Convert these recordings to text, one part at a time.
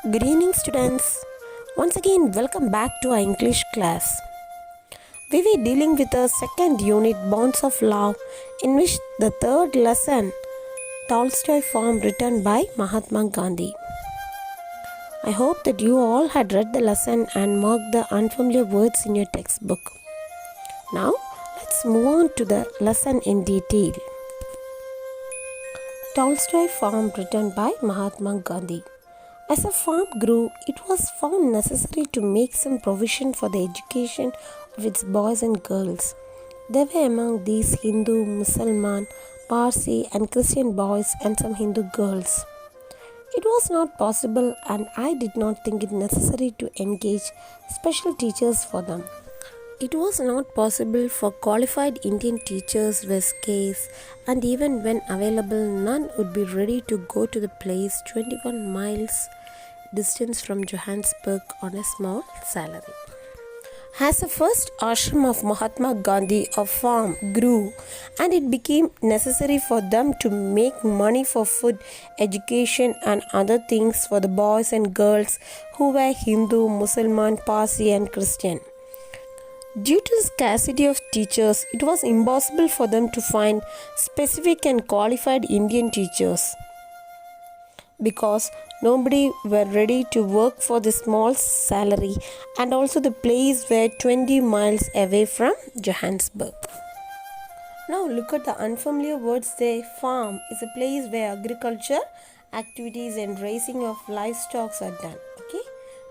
Good evening, students. Once again, welcome back to our English class. We were dealing with the second unit, Bonds of Love, in which the third lesson, Tolstoy Farm, written by Mahatma Gandhi. I hope that you all had read the lesson and marked the unfamiliar words in your textbook. Now, let's move on to the lesson in detail. Tolstoy Farm, written by Mahatma Gandhi. As a farm grew, it was found necessary to make some provision for the education of its boys and girls. There were among these Hindu, Muslim, Parsi, and Christian boys and some Hindu girls. It was not possible, and I did not think it necessary to engage special teachers for them. It was not possible for qualified Indian teachers were scarce, and even when available, none would be ready to go to the place 21 miles distance from Johannesburg on a small salary. As the first ashram of Mahatma Gandhi, a farm grew, and it became necessary for them to make money for food, education, and other things for the boys and girls who were Hindu, Muslim, Parsi, and Christian. Due to the scarcity of teachers, it was impossible for them to find specific and qualified Indian teachers because nobody were ready to work for the small salary, and also the place were 20 miles away from Johannesburg. Now look at the unfamiliar words there. Farm is a place where agriculture activities and raising of livestock are done. Okay,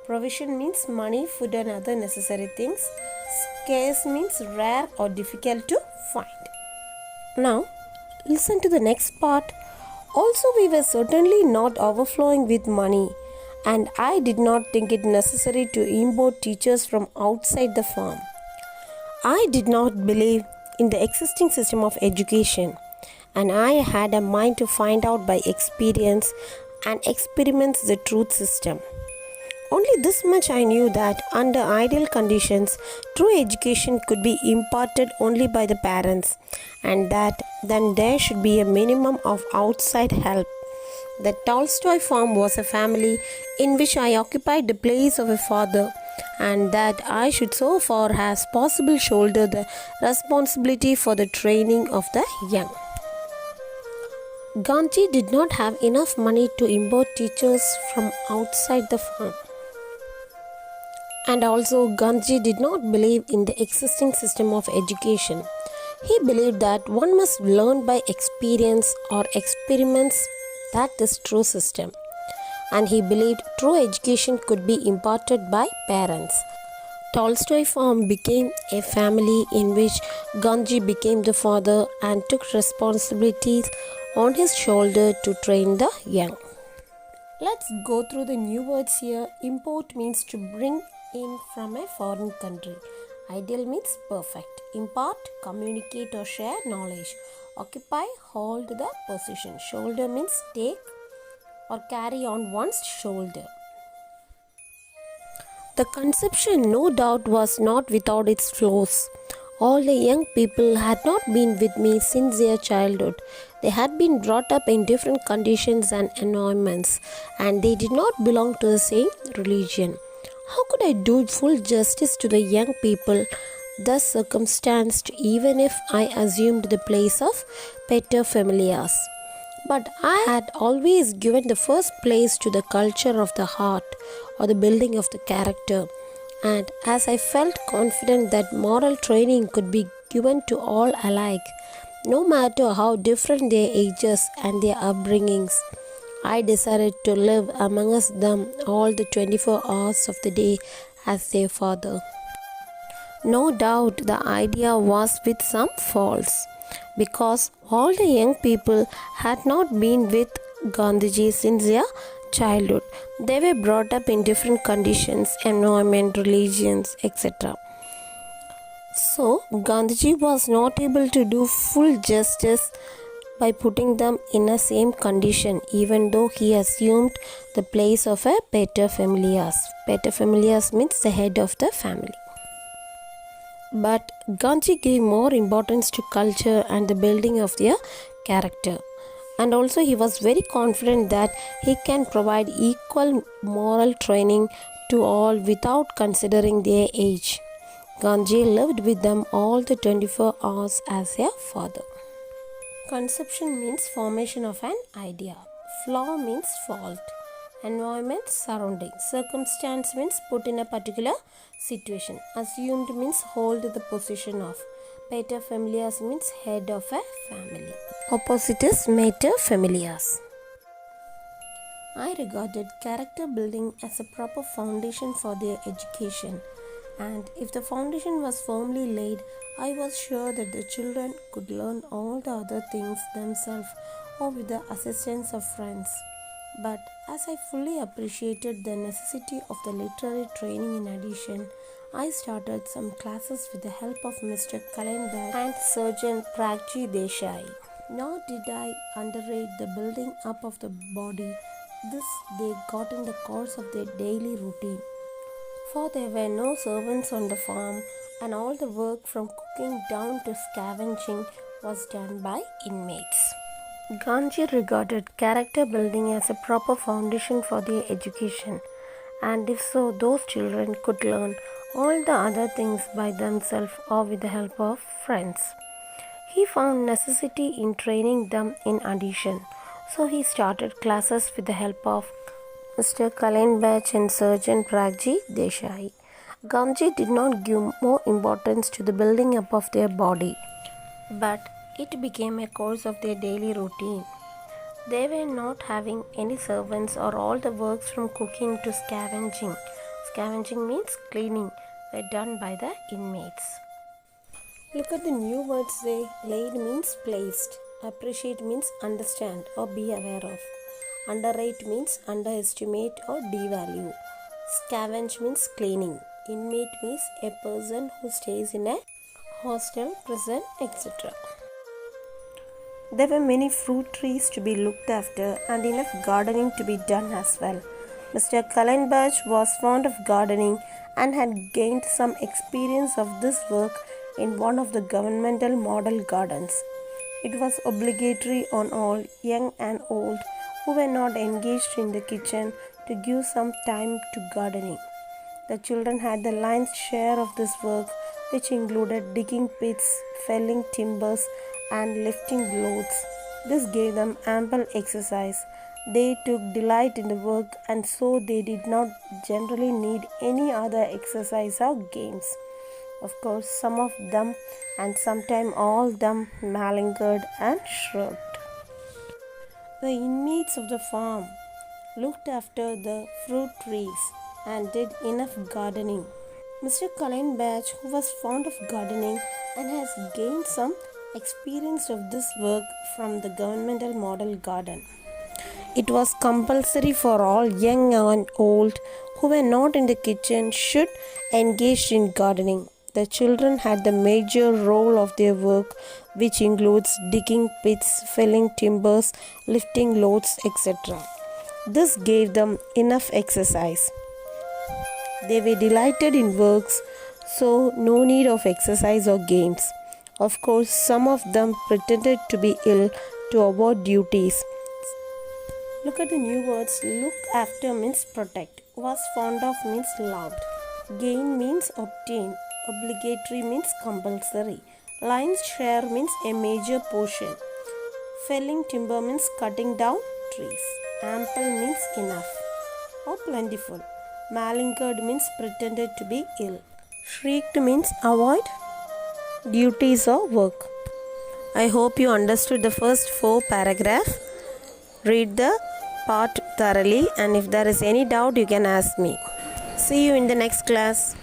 provision means money, food, and other necessary things. Scarce means rare or difficult to find. Now listen to the next part. Also, we were certainly not overflowing with money, and I did not think it necessary to import teachers from outside the farm. I did not believe in the existing system of education, and I had a mind to find out by experience and experiments the truth system. Only this much I knew, that under ideal conditions, true education could be imparted only by the parents, and that then there should be a minimum of outside help. The Tolstoy farm was a family in which I occupied the place of a father, and that I should so far as possible shoulder the responsibility for the training of the young. Gandhi did not have enough money to import teachers from outside the farm. And also, Gandhi did not believe in the existing system of education. He believed that one must learn by experience or experiments. That is true system. And he believed true education could be imparted by parents. Tolstoy farm became a family in which Gandhi became the father and took responsibilities on his shoulder to train the young. Let's go through the new words here. Import means to bring in from a foreign country. Ideal means perfect. Impart, communicate or share knowledge. Occupy, hold the position. Shoulder means take or carry on one's shoulder. The conception, no doubt, was not without its flaws. All the young people had not been with me since their childhood. They had been brought up in different conditions and environments, and they did not belong to the same religion. How could I do full justice to the young people thus circumstanced, even if I assumed the place of paterfamilias? But I had always given the first place to the culture of the heart, or the building of the character. And as I felt confident that moral training could be given to all alike, no matter how different their ages and their upbringings, I decided to live amongst them all the 24 hours of the day as their father. No doubt the idea was with some faults, because all the young people had not been with Gandhiji since their childhood. They were brought up in different conditions, environment, religions, etc. So, Gandhiji was not able to do full justice by putting them in a same condition, even though he assumed the place of a paterfamilias. Paterfamilias means the head of the family. But Gandhi gave more importance to culture and the building of their character. And also, he was very confident that he can provide equal moral training to all without considering their age. Gandhi lived with them all the 24 hours as a father. Conception means formation of an idea. Flaw means fault. Environment, surrounding. Circumstance means put in a particular situation. Assumed means hold the position of. Pater familias means head of a family. Opposite is mater familias. I regarded character building as a proper foundation for their education, and if the foundation was firmly laid, I was sure that the children could learn all the other things themselves or with the assistance of friends. But as I fully appreciated the necessity of the literary training in addition, I started some classes with the help of Mr. Kallenberg and Surgeon Pragji Desai. Nor did I underrate the building up of the body. This they got in the course of their daily routine. For there were no servants on the farm, and all the work from cooking down to scavenging was done by inmates. Gandhi regarded character building as a proper foundation for their education, and if so, those children could learn all the other things by themselves or with the help of friends. He found necessity in training them in addition, so he started classes with the help of Mr. Kallenbach and Surgeon Pragji Desai. Gandhi did not give more importance to the building up of their body, but it became a course of their daily routine. They were not having any servants or all the works from cooking to scavenging. Scavenging means cleaning, were done by the inmates. Look at the new words they laid means placed. Appreciate means understand or be aware of. Underrate means underestimate or devalue. Scavenge means cleaning. Inmate means a person who stays in a hostel, prison, etc. There were many fruit trees to be looked after and enough gardening to be done as well. Mr. Kallenbach was fond of gardening and had gained some experience of this work in one of the governmental model gardens. It was obligatory on all, young and old, who were not engaged in the kitchen to give some time to gardening. The children had the lion's share of this work, which included digging pits, felling timbers, and lifting loads. This gave them ample exercise. They took delight in the work, and so they did not generally need any other exercise or games. Of course, some of them, and sometimes all of them, malingered and shirked. The inmates of the farm looked after the fruit trees and did enough gardening. Mr. Kallenbach, who was fond of gardening and has gained some experience of this work from the governmental model garden. It was compulsory for all, young and old, who were not in the kitchen should engage in gardening. The children had the major role of their work, which includes digging pits, felling timbers, lifting loads, etc. This gave them enough exercise. They were delighted in works, so no need of exercise or games. Of course, some of them pretended to be ill to avoid duties. Look at the new words. Look after means protect. Was fond of means loved. Gain means obtain. Obligatory means compulsory. Lion's share means a major portion. Felling timber means cutting down trees. Ample means enough or plentiful. Malingered means pretended to be ill. Shrieked means avoid duties or work. I hope you understood the first 4 paragraphs. Read the part thoroughly, and if there is any doubt you can ask me. See you in the next class.